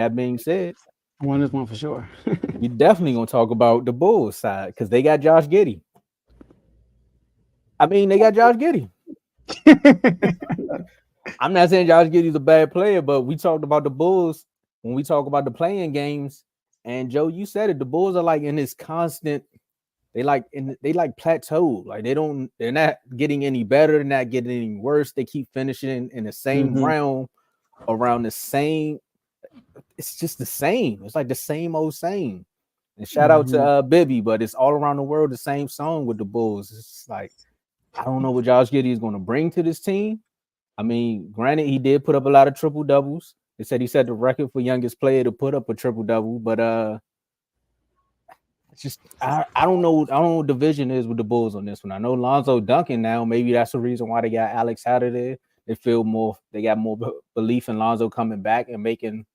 That being said, I won this one for sure. we definitely gonna talk about the Bulls side because they got Josh Giddey. I mean, they got Josh Giddey. I'm not saying Josh Giddey's a bad player, but we talked about the Bulls when we talk about the playing games. And Joe, you said it. The Bulls are like in this constant. They like plateau. Like they're not getting any better. They're not getting any worse. They keep finishing in the same Mm-hmm. round around the same. It's just the same. It's like the same old same. And shout out to Mm-hmm. Bibby, but it's all around the world the same song with the Bulls. It's just like I don't know what Josh Giddey is going to bring to this team. I mean, granted, he did put up a lot of triple doubles. They said he set the record for youngest player to put up a triple double, but it's just I don't know. I don't know what the vision is with the Bulls on this one. I know Lonzo Duncan now. Maybe that's the reason why they got Alex out of there. They feel more. They got more belief in Lonzo coming back and making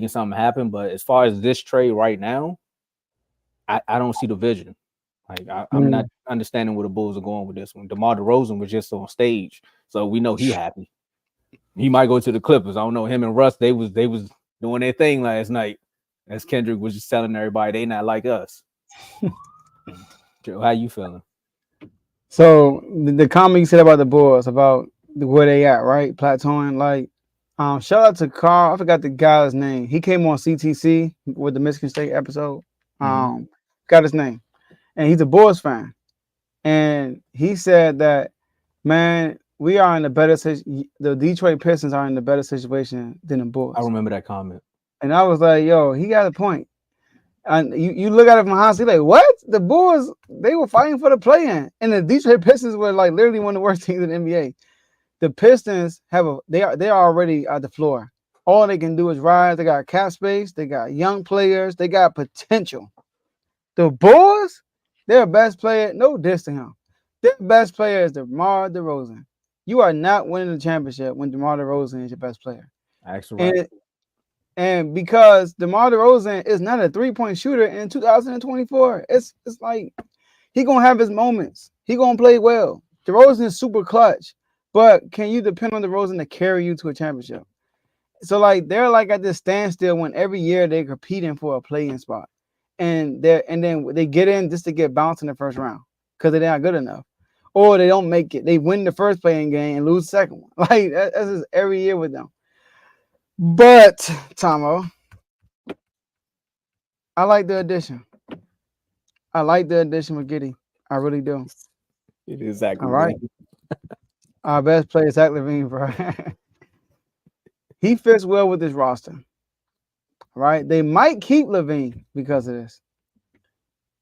something happen. But as far as this trade right now, I don't see the vision. Like I'm not understanding where the Bulls are going with this one. DeMar DeRozan was just on stage, so we know he happy. He might go to the Clippers. I don't know. Him and Russ, they was doing their thing last night. As Kendrick was just telling everybody they not like us. Joe, how you feeling? So the comment you said about the Bulls, about where they at, right? Plateauing. Like, shout out to Carl. I forgot the guy's name. He came on CTC with the Michigan State episode. Mm-hmm. Got his name, and he's a Bulls fan. And he said that, man, we are in a better situation. The Detroit Pistons are in a better situation than the I Bulls. remember that comment. And I was like, yo, he got a point. And you look at it from hindsight, like, what? The Bulls, they were fighting for the play-in. And the Detroit Pistons were like literally one of the worst teams in the NBA. The Pistons they are already at the floor. All they can do is rise. They got cap space, they got young players, they got potential. The Bulls, their best player, no diss to him. Their best player is DeMar DeRozan. You are not winning the championship when DeMar DeRozan is your best player. Actually, right. And and because DeMar DeRozan is not a three-point shooter in 2024, it's like he gonna have his moments. He gonna play well. DeRozan is super clutch, but can you depend on DeRozan to carry you to a championship? So like they're like at this standstill when every year they're competing for a play-in spot, and then they get in just to get bounced in the first round because they're not good enough, or they don't make it. They win the first playing game and lose the second one. Like that's just every year with them. But Tomo, I like the addition. I like the addition with Giddey. I really do. It is All exactly right. me. Our best player is Zach LaVine, bro. He fits well with this roster. All right. They might keep LaVine because of this.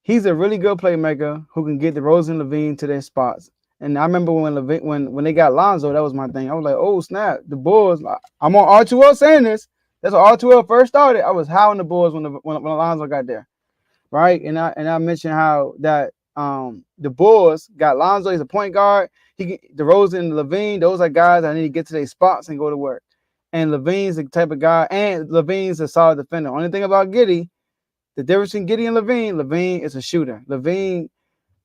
He's a really good playmaker who can get DeRozan and LaVine to their spots. And I remember when LaVine, when they got Lonzo, that was my thing. I was like, oh snap, the Bulls. I'm on R2L saying this. That's when R2L first started. I was high on the Bulls when Lonzo got there. Right. And I mentioned how that the Bulls got Lonzo, he's a point guard. DeRozan and LaVine, those are guys that need to get to their spots and go to work. And LaVine's the type of guy, and LaVine's a solid defender. Only thing about Giddey, the difference in Giddey and LaVine is a shooter. LaVine,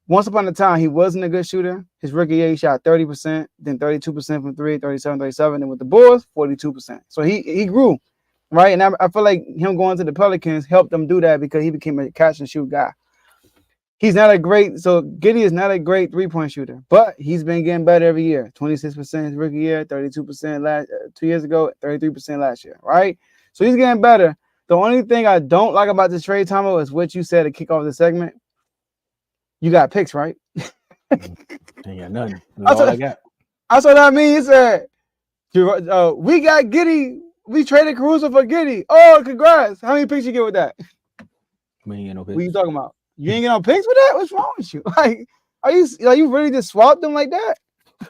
once upon a time, he wasn't a good shooter. His rookie year, he shot 30%, then 32% from three, 37, 37. And with the Bulls, 42%. So he grew, right? And I feel like him going to the Pelicans helped him do that because he became a catch and shoot guy. He's not a great, so Giddey is not a great three-point shooter, but he's been getting better every year. 26% his rookie year, 32% last 2 years ago, 33% last year, right? So he's getting better. The only thing I don't like about this trade, Tomo, is what you said to kick off the segment. You got picks, right? Ain't got nothing. That's all I got. That's what I mean. He said, we got Giddey. We traded Caruso for Giddey. Oh, congrats. How many picks you get with that? We ain't get no picks. What are you talking about? You ain't get no picks with that? What's wrong with you? Like, are you really just swapped them like that?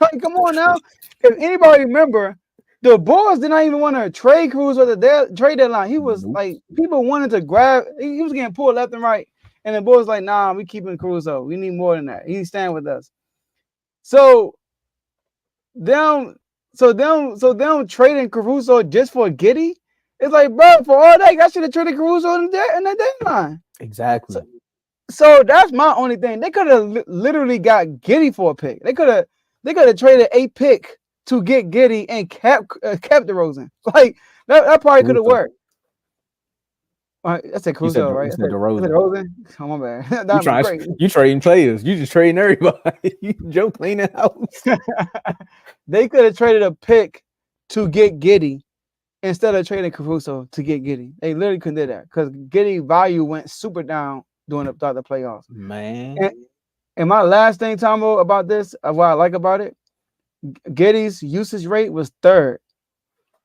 Like, come on now. If anybody remember, the Bulls did not even want to trade Caruso at the trade deadline. He was like, people wanted to grab. He was getting pulled left and right. And the Bulls like, nah, we keeping Caruso. We need more than that. He's staying with us. So them trading Caruso just for Giddey. It's like, bro, for all that, I should have traded Caruso in the deadline. Exactly. So that's my only thing. They could have literally got Giddey for a pick. They could have traded a pick to get Giddey and kept DeRozan. Like that probably could have worked. I said You said Caruso, right? you said I said DeRozan. Rosen. Oh, my bad. You That'd be trying crazy. you trading players. You just trading everybody. You Joe cleaning house. They could have traded a pick to get Giddey instead of trading Caruso to get Giddey. They literally couldn't do that because Giddey value went super down throughout the playoffs. Man. And my last thing, Tomo, about this, what I like about it, Giddey's usage rate was third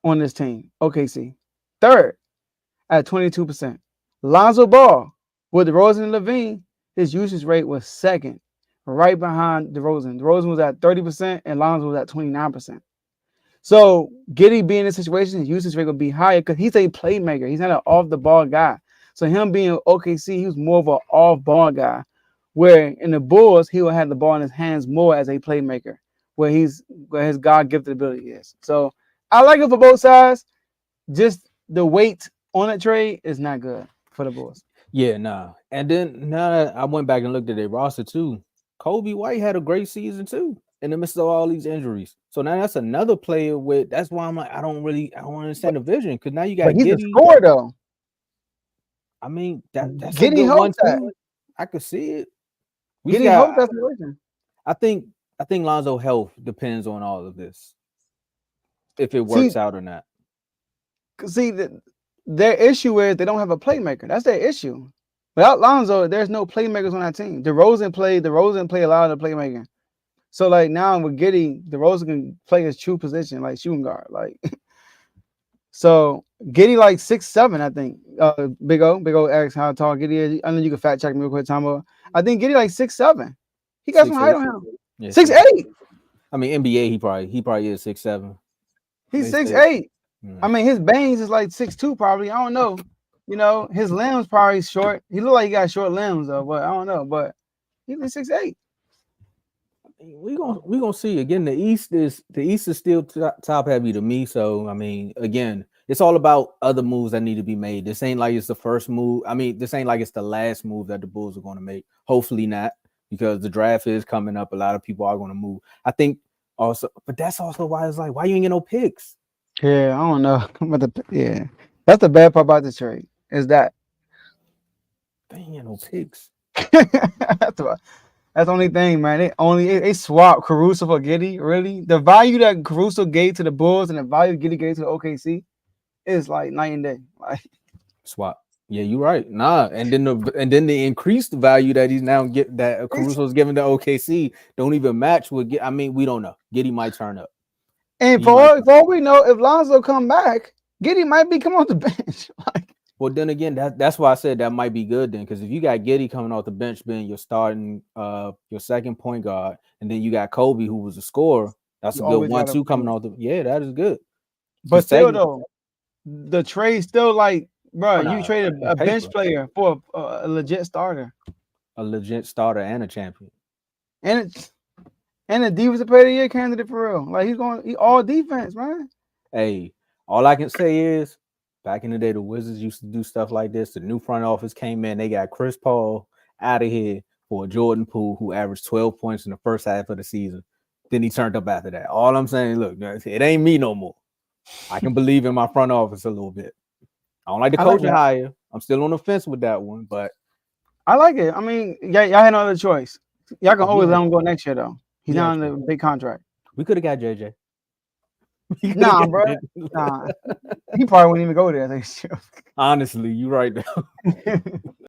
on this team. OKC. Third at 22%. Lonzo Ball with DeRozan and Levine, his usage rate was second, right behind DeRozan. DeRozan was at 30% and Lonzo was at 29%. So Giddey being in this situation, his usage rate will be higher because he's a playmaker. He's not an off-the-ball guy. So him being OKC, he was more of an off-ball guy. Where in the Bulls, he will have the ball in his hands more as a playmaker, where his God-gifted ability is. So I like it for both sides. Just the weight on that trade is not good for the Bulls. Yeah, nah. And then now that I went back and looked at their roster too. Kobe White had a great season too, in the midst of all these injuries. So now that's another player with. That's why I'm like, I don't understand the vision because now you got But he's a Giddey. scorer though. I mean that's a Giddey good one holds that. too. I could see it. Giddey holds that situation. I think Lonzo health depends on all of this. If it works out or not. See, their issue is they don't have a playmaker. That's their issue. Without Lonzo, there's no playmakers on that team. DeRozan play a lot of the playmaking. So like now with Giddey, DeRozan can play his true position, like shooting guard. Like so Giddey like 6'7", I think. Big O asks how tall Giddey is. I know you can fact check me real quick, Tomo. I think Giddey like 6'7". He got some height on him. Yeah, 6'8". I mean NBA, he probably is 6'7". He's 6'8". I mean, his bangs is like 6'2", probably. I don't know. You know, his limbs probably short. He look like he got short limbs though, but I don't know. But he's 6'8". We gonna see again. The East is still top heavy to me. So I mean, again, it's all about other moves that need to be made. This ain't like it's the first move. I mean, this ain't like it's the last move that the Bulls are going to make. Hopefully not, because the draft is coming up. A lot of people are going to move. I think also, but that's also why it's like, why you ain't get no picks? Yeah, I don't know. That's the bad part about the trade is that They ain't get no picks. That's the only thing, man. They swapped Caruso for Giddey. Really, the value that Caruso gave to the Bulls and the value Giddey gave to the OKC is like night and day. Like swap. Yeah, you're right. Nah, and then the increased value that he's now that Caruso's giving to OKC don't even match with. I mean, we don't know. Giddey might turn up. And for all we know, if Lonzo come back, Giddey might be coming off the bench. Well, then again, that's why I said that might be good then, because if you got Giddey coming off the bench being your starting, your second point guard, and then you got Kobe who was a scorer, that's a good 1-2 coming off the. Yeah, that is good. But still, though, the trade still like, bro, you traded a bench player for a legit starter, a legit starter and a champion, and a defensive player of the year candidate for real. Like he all defense, man. Hey, all I can say is, back in the day, the Wizards used to do stuff like this. The new front office came in. They got Chris Paul out of here for Jordan Poole, who averaged 12 points in the first half of the season. Then he turned up after that. All I'm saying, look, it ain't me no more. I can believe in my front office a little bit. I don't like the coaching hire. I'm still on the fence with that one, but I like it. I mean, y'all had no other choice. Y'all can always let him go next year, though. He's not on a big contract. We could have got JJ. Nah, bro. Nah. He probably wouldn't even go there next year. Honestly, you're right.